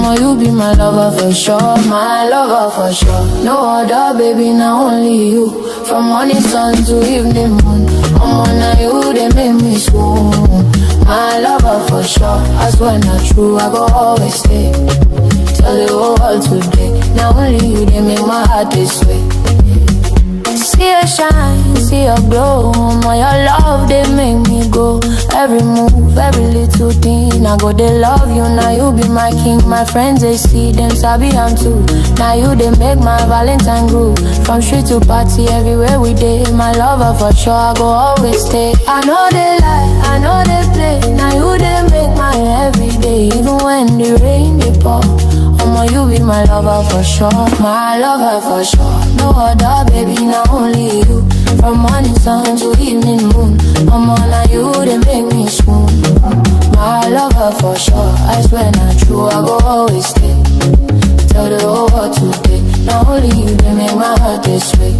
Mama, you be my lover for sure, my lover for sure. No other baby, now only you. From morning sun to evening moon, Mama, now you they make me swoon. My lover for sure, I swear not true, I go always stay. Tell the whole world today, now only you they make my heart this way. See your shine, see your glow, my your love they make me go. Every move, every little thing, I go they love you. Now you be my king, my friends they see them sabi I'm too. Now you they make my Valentine groove. From street to party, everywhere we day. My lover for sure, I go always stay. I know they lie, I know they play. Now you they make my everyday, even when the rain they pour. Mama, you be my lover for sure, my lover for sure. No other baby, now only you. From morning sun to evening moon, Mama, now you they make me swoon. My lover for sure, I swear not true, I go always stay. Tell the whole world today, now only you they make my heart this way.